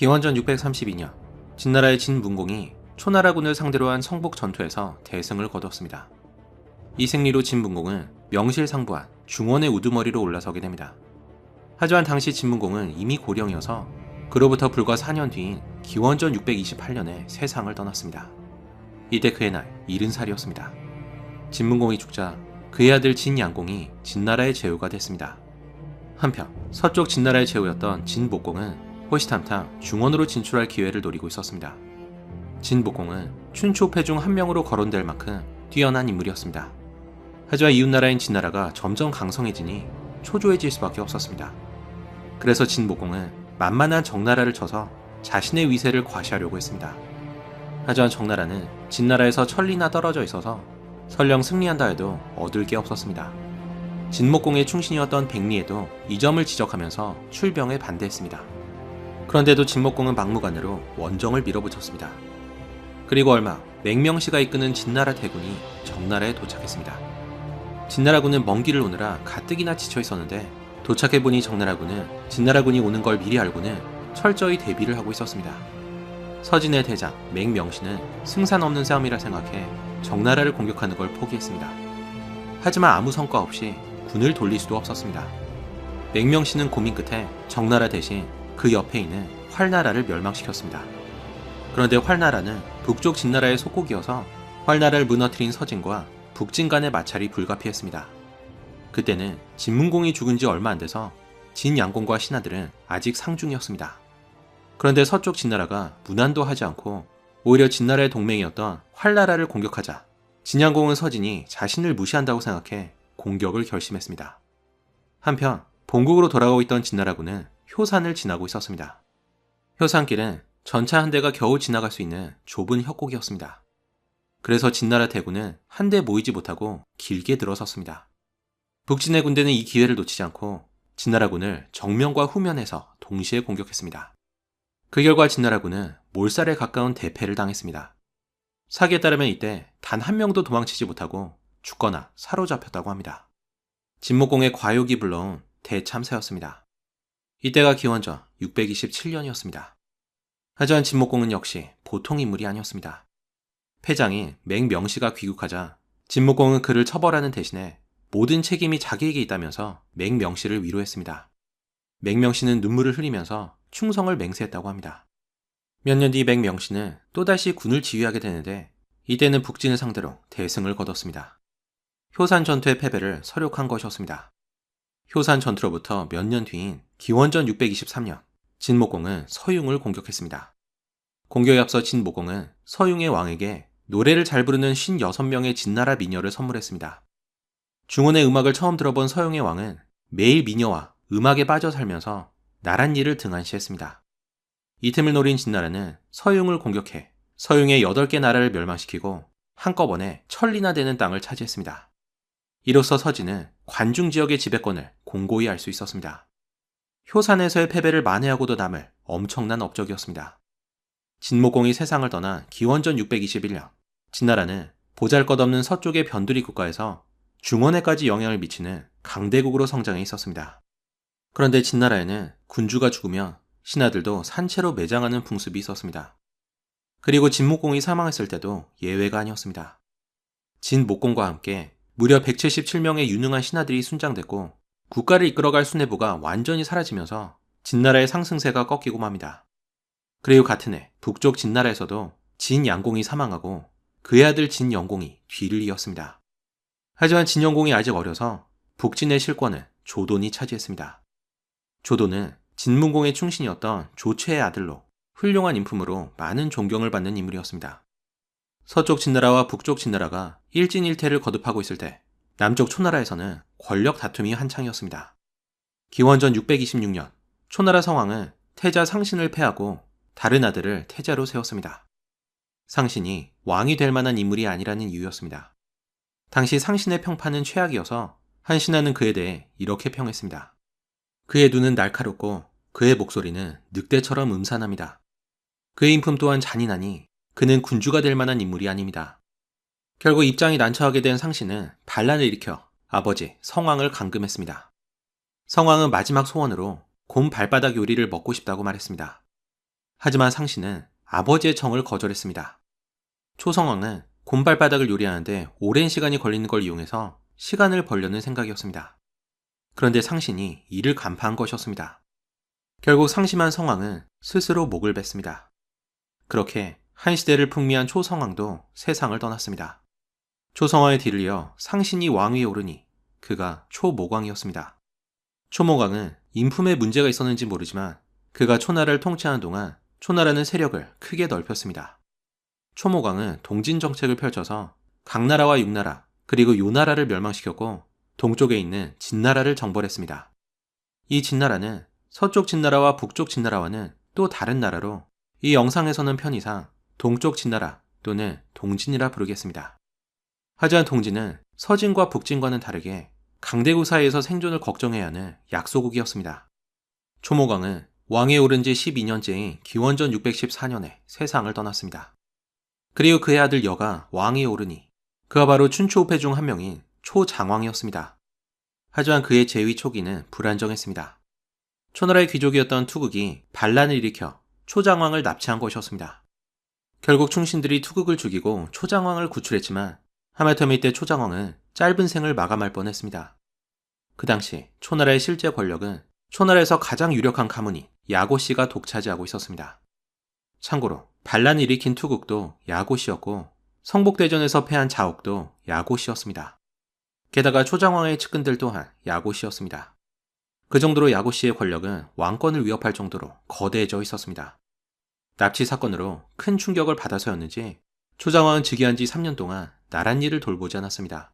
기원전 632년 진나라의 진문공이 초나라군을 상대로 한 성북 전투에서 대승을 거뒀습니다. 이 승리로 진문공은 명실상부한 중원의 우두머리로 올라서게 됩니다. 하지만 당시 진문공은 이미 고령이어서 그로부터 불과 4년 뒤인 기원전 628년에 세상을 떠났습니다. 이때 그의 나이 70살이었습니다. 진문공이 죽자 그의 아들 진양공이 진나라의 제후가 됐습니다. 한편 서쪽 진나라의 제후였던 진복공은 호시탐탐 중원으로 진출할 기회를 노리고 있었습니다. 진복공은 춘초패 중 한 명으로 거론될 만큼 뛰어난 인물이었습니다. 하지만 이웃나라인 진나라가 점점 강성해지니 초조해질 수밖에 없었습니다. 그래서 진복공은 만만한 정나라를 쳐서 자신의 위세를 과시하려고 했습니다. 하지만 정나라는 진나라에서 천리나 떨어져 있어서 설령 승리한다 해도 얻을 게 없었습니다. 진목공의 충신이었던 백리에도 이 점을 지적하면서 출병에 반대했습니다. 그런데도 진목공은 막무가내로 원정을 밀어붙였습니다. 그리고 얼마 후 맹명씨가 이끄는 진나라 대군이 정나라에 도착했습니다. 진나라군은 먼 길을 오느라 가뜩이나 지쳐 있었는데 도착해보니 정나라군은 진나라군이 오는 걸 미리 알고는 철저히 대비를 하고 있었습니다. 서진의 대장 맹명씨는 승산 없는 싸움이라 생각해 정나라를 공격하는 걸 포기했습니다. 하지만 아무 성과 없이 군을 돌릴 수도 없었습니다. 맹명씨는 고민 끝에 정나라 대신 그 옆에 있는 활나라를 멸망시켰습니다. 그런데 활나라는 북쪽 진나라의 속국이어서 활나라를 무너뜨린 서진과 북진 간의 마찰이 불가피했습니다. 그때는 진문공이 죽은 지 얼마 안 돼서 진양공과 신하들은 아직 상중이었습니다. 그런데 서쪽 진나라가 무난도 하지 않고 오히려 진나라의 동맹이었던 활나라를 공격하자 진양공은 서진이 자신을 무시한다고 생각해 공격을 결심했습니다. 한편 본국으로 돌아오고 있던 진나라군은 효산을 지나고 있었습니다. 효산길은 전차 한 대가 겨우 지나갈 수 있는 좁은 협곡이었습니다. 그래서 진나라 대군은 한데 모이지 못하고 길게 들어섰습니다. 북진의 군대는 이 기회를 놓치지 않고 진나라군을 정면과 후면에서 동시에 공격했습니다. 그 결과 진나라군은 몰살에 가까운 대패를 당했습니다. 사기에 따르면 이때 단 한 명도 도망치지 못하고 죽거나 사로잡혔다고 합니다. 진목공의 과욕이 불러온 대참사였습니다. 이때가 기원전 627년이었습니다. 하지만 진목공은 역시 보통 인물이 아니었습니다. 패장인 맹명씨가 귀국하자 진목공은 그를 처벌하는 대신에 모든 책임이 자기에게 있다면서 맹명씨를 위로했습니다. 맹명씨는 눈물을 흘리면서 충성을 맹세했다고 합니다. 몇 년 뒤 맹명씨는 또다시 군을 지휘하게 되는데 이때는 북진을 상대로 대승을 거뒀습니다. 효산 전투의 패배를 서력한 것이었습니다. 효산 전투로부터 몇 년 뒤인 기원전 623년 진목공은 서융을 공격했습니다. 공격에 앞서 진목공은 서융의 왕에게 노래를 잘 부르는 56명의 진나라 미녀를 선물했습니다. 중원의 음악을 처음 들어본 서융의 왕은 매일 미녀와 음악에 빠져 살면서 나란 일을 등한시했습니다. 이 틈을 노린 진나라는 서융을 공격해 서융의 8개 나라를 멸망시키고 한꺼번에 천리나 되는 땅을 차지했습니다. 이로써 서진은 관중 지역의 지배권을 공고히 알 수 있었습니다. 효산에서의 패배를 만회하고도 남을 엄청난 업적이었습니다. 진목공이 세상을 떠난 기원전 621년 진나라는 보잘것없는 서쪽의 변두리 국가에서 중원에까지 영향을 미치는 강대국으로 성장해 있었습니다. 그런데 진나라에는 군주가 죽으면 신하들도 산채로 매장하는 풍습이 있었습니다. 그리고 진목공이 사망했을 때도 예외가 아니었습니다. 진목공과 함께 무려 177명의 유능한 신하들이 순장됐고 국가를 이끌어갈 수뇌부가 완전히 사라지면서 진나라의 상승세가 꺾이고 맙니다. 그리고 같은 해 북쪽 진나라에서도 진양공이 사망하고 그의 아들 진영공이 뒤를 이었습니다. 하지만 진영공이 아직 어려서 북진의 실권을 조돈이 차지했습니다. 조돈은 진문공의 충신이었던 조최의 아들로 훌륭한 인품으로 많은 존경을 받는 인물이었습니다. 서쪽 진나라와 북쪽 진나라가 일진일퇴를 거듭하고 있을 때 남쪽 초나라에서는 권력 다툼이 한창이었습니다. 기원전 626년 초나라 성왕은 태자 상신을 패하고 다른 아들을 태자로 세웠습니다. 상신이 왕이 될 만한 인물이 아니라는 이유였습니다. 당시 상신의 평판은 최악이어서 한 신하는 그에 대해 이렇게 평했습니다. 그의 눈은 날카롭고 그의 목소리는 늑대처럼 음산합니다. 그의 인품 또한 잔인하니 그는 군주가 될 만한 인물이 아닙니다. 결국 입장이 난처하게 된 상신은 반란을 일으켜 아버지 성왕을 감금했습니다. 성왕은 마지막 소원으로 곰 발바닥 요리를 먹고 싶다고 말했습니다. 하지만 상신은 아버지의 청을 거절했습니다. 초성왕은 곰발바닥을 요리하는데 오랜 시간이 걸리는 걸 이용해서 시간을 벌려는 생각이었습니다. 그런데 상신이 이를 간파한 것이었습니다. 결국 상심한 성왕은 스스로 목을 뱄습니다. 그렇게 한 시대를 풍미한 초성왕도 세상을 떠났습니다. 초성왕의 뒤를 이어 상신이 왕위에 오르니 그가 초모광이었습니다. 초모광은 인품에 문제가 있었는지 모르지만 그가 초나라를 통치하는 동안 초나라는 세력을 크게 넓혔습니다. 초모광은 동진 정책을 펼쳐서 강나라와 육나라 그리고 요나라를 멸망시켰고 동쪽에 있는 진나라를 정벌했습니다. 이 진나라는 서쪽 진나라와 북쪽 진나라와는 또 다른 나라로 이 영상에서는 편의상 동쪽 진나라 또는 동진이라 부르겠습니다. 하지만 동진은 서진과 북진과는 다르게 강대국 사이에서 생존을 걱정해야 하는 약소국이었습니다. 초모광은 왕위에 오른 지 12년째인 기원전 614년에 세상을 떠났습니다. 그리고 그의 아들 여가 왕위에 오르니 그가 바로 춘추우패 중 한 명인 초장왕이었습니다. 하지만 그의 재위 초기는 불안정했습니다. 초나라의 귀족이었던 투극이 반란을 일으켜 초장왕을 납치한 것이었습니다. 결국 충신들이 투극을 죽이고 초장왕을 구출했지만 하마터면 이때 초장왕은 짧은 생을 마감할 뻔했습니다. 그 당시 초나라의 실제 권력은 초나라에서 가장 유력한 가문인 야고씨가 독차지하고 있었습니다. 참고로 반란을 일으킨 투극도 야고씨였고 성복대전에서 패한 자옥도 야고씨였습니다. 게다가 초장왕의 측근들 또한 야고씨였습니다. 그 정도로 야고씨의 권력은 왕권을 위협할 정도로 거대해져 있었습니다. 납치 사건으로 큰 충격을 받아서였는지 초장왕은 즉위한 지 3년 동안 나란 일을 돌보지 않았습니다.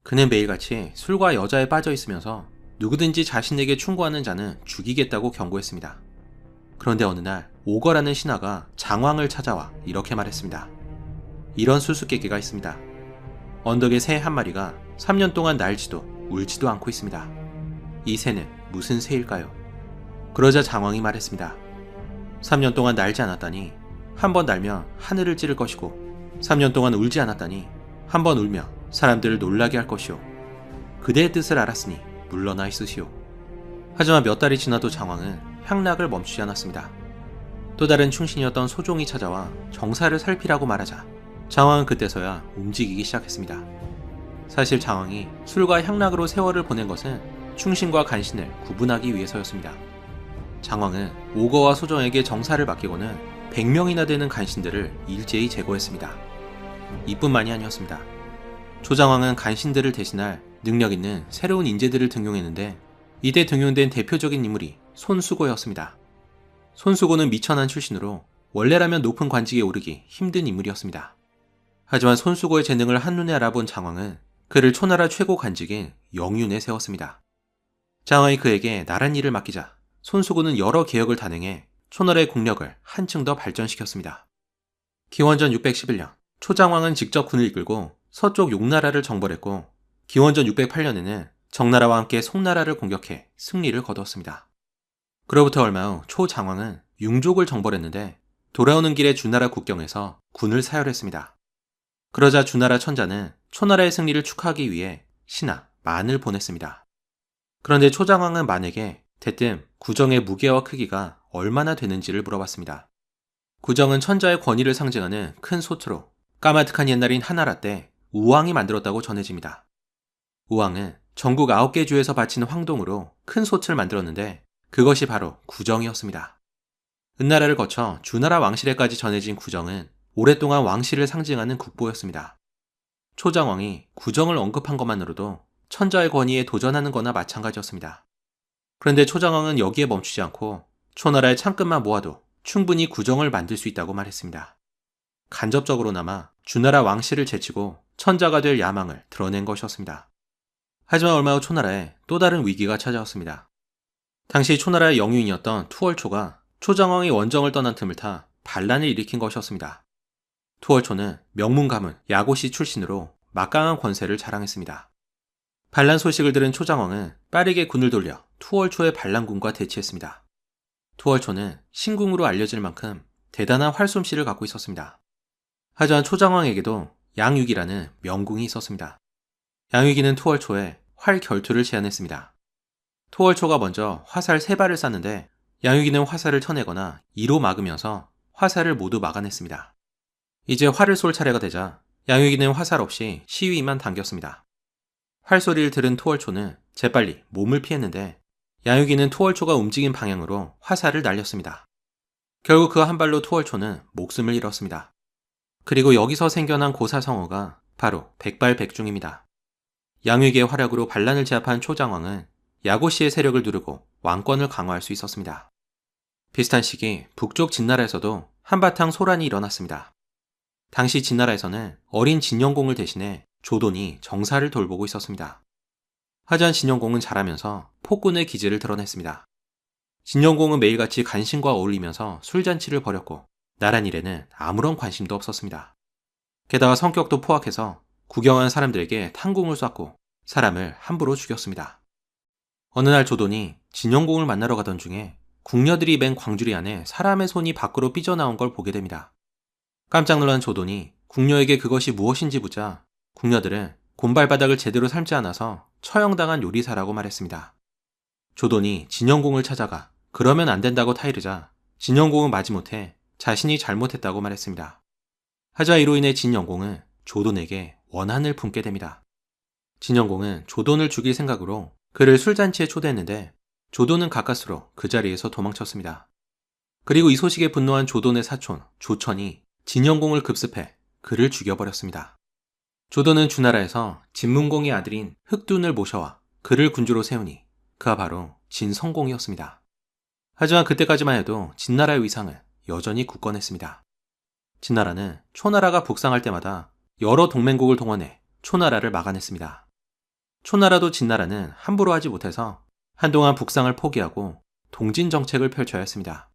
그는 매일같이 술과 여자에 빠져 있으면서 누구든지 자신에게 충고하는 자는 죽이겠다고 경고했습니다. 그런데 어느 날 오거라는 신하가 장왕을 찾아와 이렇게 말했습니다. 이런 수수께끼가 있습니다. 언덕에 새 한 마리가 3년 동안 날지도 울지도 않고 있습니다. 이 새는 무슨 새일까요? 그러자 장왕이 말했습니다. 3년 동안 날지 않았다니 한 번 날면 하늘을 찌를 것이고 3년 동안 울지 않았다니 한 번 울며 사람들을 놀라게 할 것이오. 그대의 뜻을 알았으니 물러나 있으시오. 하지만 몇 달이 지나도 장왕은 향락을 멈추지 않았습니다. 또 다른 충신이었던 소종이 찾아와 정사를 살피라고 말하자 장왕은 그때서야 움직이기 시작했습니다. 사실 장왕이 술과 향락으로 세월을 보낸 것은 충신과 간신을 구분하기 위해서였습니다. 장왕은 오거와 소정에게 정사를 맡기고는 100명이나 되는 간신들을 일제히 제거했습니다. 이뿐만이 아니었습니다. 초장왕은 간신들을 대신할 능력 있는 새로운 인재들을 등용했는데 이때 등용된 대표적인 인물이 손수고였습니다. 손수고는 미천한 출신으로 원래라면 높은 관직에 오르기 힘든 인물이었습니다. 하지만 손수고의 재능을 한눈에 알아본 장왕은 그를 초나라 최고 관직인 영윤에 세웠습니다. 장왕이 그에게 나란 일을 맡기자 손수고는 여러 개혁을 단행해 초나라의 국력을 한층 더 발전시켰습니다. 기원전 611년 초장왕은 직접 군을 이끌고 서쪽 용나라를 정벌했고 기원전 608년에는 정나라와 함께 송나라를 공격해 승리를 거두었습니다. 그로부터 얼마 후 초장왕은 융족을 정벌했는데 돌아오는 길에 주나라 국경에서 군을 사열했습니다. 그러자 주나라 천자는 초나라의 승리를 축하하기 위해 신하 만을 보냈습니다. 그런데 초장왕은 만에게 대뜸 구정의 무게와 크기가 얼마나 되는지를 물어봤습니다. 구정은 천자의 권위를 상징하는 큰 소트로 까마득한 옛날인 한나라 때 우왕이 만들었다고 전해집니다. 우왕은 전국 9개 주에서 바치는 황동으로 큰 솥을 만들었는데 그것이 바로 구정이었습니다. 은나라를 거쳐 주나라 왕실에까지 전해진 구정은 오랫동안 왕실을 상징하는 국보였습니다. 초장왕이 구정을 언급한 것만으로도 천자의 권위에 도전하는 거나 마찬가지였습니다. 그런데 초장왕은 여기에 멈추지 않고 초나라의 창끝만 모아도 충분히 구정을 만들 수 있다고 말했습니다. 간접적으로나마 주나라 왕실을 제치고 천자가 될 야망을 드러낸 것이었습니다. 하지만 얼마 후 초나라에 또 다른 위기가 찾아왔습니다. 당시 초나라의 영유인이었던 투월초가 초장왕이 원정을 떠난 틈을 타 반란을 일으킨 것이었습니다. 투월초는 명문 가문 야고씨 출신으로 막강한 권세를 자랑했습니다. 반란 소식을 들은 초장왕은 빠르게 군을 돌려 투월초의 반란군과 대치했습니다. 투월초는 신궁으로 알려질 만큼 대단한 활솜씨를 갖고 있었습니다. 하지만 초장왕에게도 양육이라는 명궁이 있었습니다. 양육이는 투월초에 활 결투를 제안했습니다. 투월초가 먼저 화살 3발을 쐈는데 양육인은 화살을 쳐내거나 이로 막으면서 화살을 모두 막아냈습니다. 이제 활을 쏠 차례가 되자 양육인은 화살 없이 시위만 당겼습니다. 활소리를 들은 토월초는 재빨리 몸을 피했는데 양육인은 토월초가 움직인 방향으로 화살을 날렸습니다. 결국 그 한 발로 토월초는 목숨을 잃었습니다. 그리고 여기서 생겨난 고사성어가 바로 백발백중입니다. 양육의 활약으로 반란을 제압한 초장왕은 야고씨의 세력을 누르고 왕권을 강화할 수 있었습니다. 비슷한 시기 북쪽 진나라에서도 한바탕 소란이 일어났습니다. 당시 진나라에서는 어린 진영공을 대신해 조돈이 정사를 돌보고 있었습니다. 하지만 진영공은 자라면서 폭군의 기질을 드러냈습니다. 진영공은 매일같이 간신과 어울리면서 술잔치를 벌였고 나란 일에는 아무런 관심도 없었습니다. 게다가 성격도 포악해서 구경한 사람들에게 탄궁을 쐈고 사람을 함부로 죽였습니다. 어느 날 조돈이 진영공을 만나러 가던 중에 궁녀들이 맨 광주리 안에 사람의 손이 밖으로 삐져나온 걸 보게 됩니다. 깜짝 놀란 조돈이 궁녀에게 그것이 무엇인지 묻자 궁녀들은 곰발바닥을 제대로 삶지 않아서 처형당한 요리사라고 말했습니다. 조돈이 진영공을 찾아가 그러면 안 된다고 타이르자 진영공은 마지못해 자신이 잘못했다고 말했습니다. 하지만 이로 인해 진영공은 조돈에게 원한을 품게 됩니다. 진영공은 조돈을 죽일 생각으로 그를 술잔치에 초대했는데 조돈은 가까스로 그 자리에서 도망쳤습니다. 그리고 이 소식에 분노한 조돈의 사촌 조천이 진영공을 급습해 그를 죽여버렸습니다. 조돈은 주나라에서 진문공의 아들인 흑둔을 모셔와 그를 군주로 세우니 그가 바로 진성공이었습니다. 하지만 그때까지만 해도 진나라의 위상은 여전히 굳건했습니다. 진나라는 초나라가 북상할 때마다 여러 동맹국을 동원해 초나라를 막아냈습니다. 초나라도 진나라는 함부로 하지 못해서 한동안 북상을 포기하고 동진 정책을 펼쳐야 했습니다.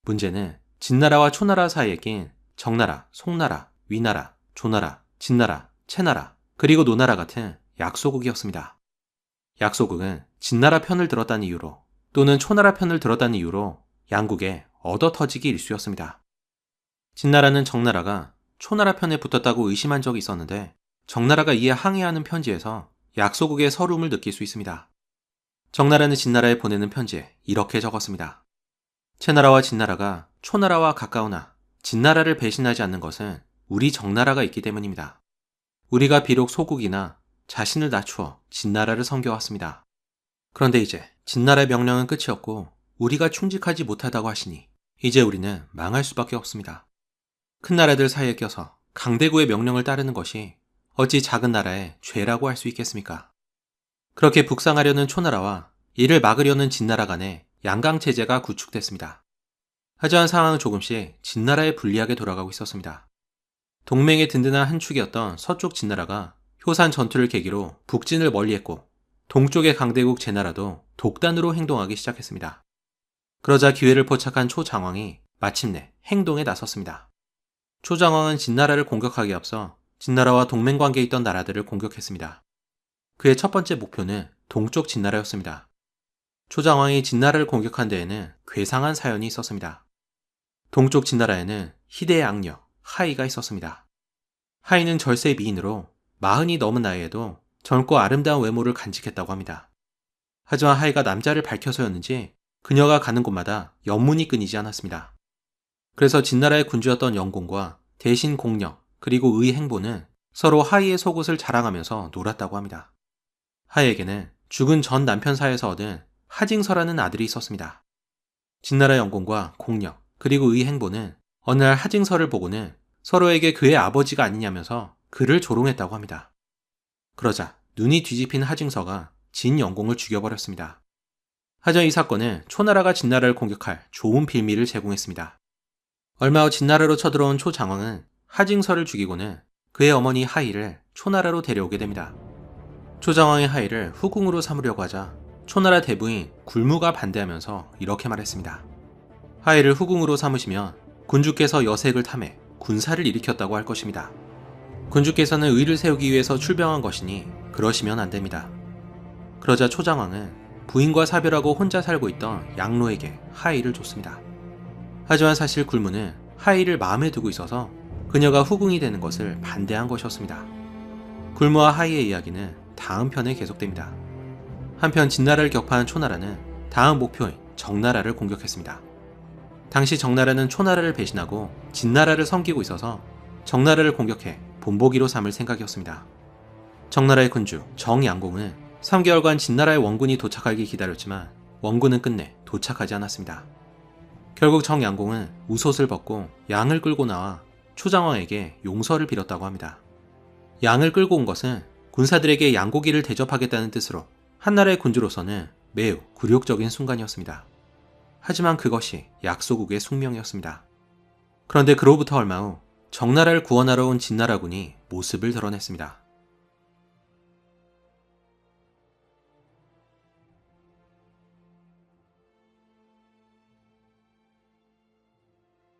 문제는 진나라와 초나라 사이에 낀 정나라, 송나라, 위나라, 조나라, 진나라, 채나라, 그리고 노나라 같은 약소국이었습니다. 약소국은 진나라 편을 들었다는 이유로 또는 초나라 편을 들었다는 이유로 양국의 얻어터지기 일쑤였습니다. 진나라는 정나라가 초나라 편에 붙었다고 의심한 적이 있었는데 정나라가 이에 항의하는 편지에서 약소국의 서름을 느낄 수 있습니다. 정나라는 진나라에 보내는 편지에 이렇게 적었습니다. 채나라와 진나라가 초나라와 가까우나 진나라를 배신하지 않는 것은 우리 정나라가 있기 때문입니다. 우리가 비록 소국이나 자신을 낮추어 진나라를 섬겨왔습니다. 그런데 이제 진나라의 명령은 끝이었고 우리가 충직하지 못하다고 하시니 이제 우리는 망할 수밖에 없습니다. 큰 나라들 사이에 껴서 강대국의 명령을 따르는 것이 어찌 작은 나라의 죄라고 할 수 있겠습니까? 그렇게 북상하려는 초나라와 이를 막으려는 진나라 간의 양강체제가 구축됐습니다. 하지만 상황은 조금씩 진나라에 불리하게 돌아가고 있었습니다. 동맹의 든든한 한 축이었던 서쪽 진나라가 효산 전투를 계기로 북진을 멀리했고 동쪽의 강대국 제나라도 독단으로 행동하기 시작했습니다. 그러자 기회를 포착한 초장왕이 마침내 행동에 나섰습니다. 초장왕은 진나라를 공격하기에 앞서 진나라와 동맹관계에 있던 나라들을 공격했습니다. 그의 첫 번째 목표는 동쪽 진나라였습니다. 초장왕이 진나라를 공격한 데에는 괴상한 사연이 있었습니다. 동쪽 진나라에는 희대의 악녀 하이가 있었습니다. 하이는 절세 미인으로 40이 넘은 나이에도 젊고 아름다운 외모를 간직했다고 합니다. 하지만 하이가 남자를 밝혀서였는지 그녀가 가는 곳마다 연문이 끊이지 않았습니다. 그래서 진나라의 군주였던 영공과 대신 공녀 그리고 의 행보는 서로 하이의 속옷을 자랑하면서 놀았다고 합니다. 하이에게는 죽은 전 남편 사이에서 얻은 하징서라는 아들이 있었습니다. 진나라 영공과 공녀 그리고 의 행보는 어느 날 하징서를 보고는 서로에게 그의 아버지가 아니냐면서 그를 조롱했다고 합니다. 그러자 눈이 뒤집힌 하징서가 진 영공을 죽여버렸습니다. 하지만 이 사건은 초나라가 진나라를 공격할 좋은 빌미를 제공했습니다. 얼마 후 진나라로 쳐들어온 초장왕은 하징서를 죽이고는 그의 어머니 하이를 초나라로 데려오게 됩니다. 초장왕이 하이를 후궁으로 삼으려고 하자 초나라 대부인 굴무가 반대하면서 이렇게 말했습니다. 하이를 후궁으로 삼으시면 군주께서 여색을 탐해 군사를 일으켰다고 할 것입니다. 군주께서는 의를 세우기 위해서 출병한 것이니 그러시면 안 됩니다. 그러자 초장왕은 부인과 사별하고 혼자 살고 있던 양로에게 하이를 줬습니다. 하지만 사실 굴무는 하이를 마음에 두고 있어서 그녀가 후궁이 되는 것을 반대한 것이었습니다. 굴무와 하이의 이야기는 다음 편에 계속됩니다. 한편 진나라를 격파한 초나라는 다음 목표인 정나라를 공격했습니다. 당시 정나라는 초나라를 배신하고 진나라를 섬기고 있어서 정나라를 공격해 본보기로 삼을 생각이었습니다. 정나라의 군주 정양공은 3개월간 진나라의 원군이 도착하기 기다렸지만 원군은 끝내 도착하지 않았습니다. 결국 정양공은 우솥을 벗고 양을 끌고 나와 초장왕에게 용서를 빌었다고 합니다. 양을 끌고 온 것은 군사들에게 양고기를 대접하겠다는 뜻으로 한나라의 군주로서는 매우 굴욕적인 순간이었습니다. 하지만 그것이 약소국의 숙명이었습니다. 그런데 그로부터 얼마 후 정나라를 구원하러 온 진나라군이 모습을 드러냈습니다.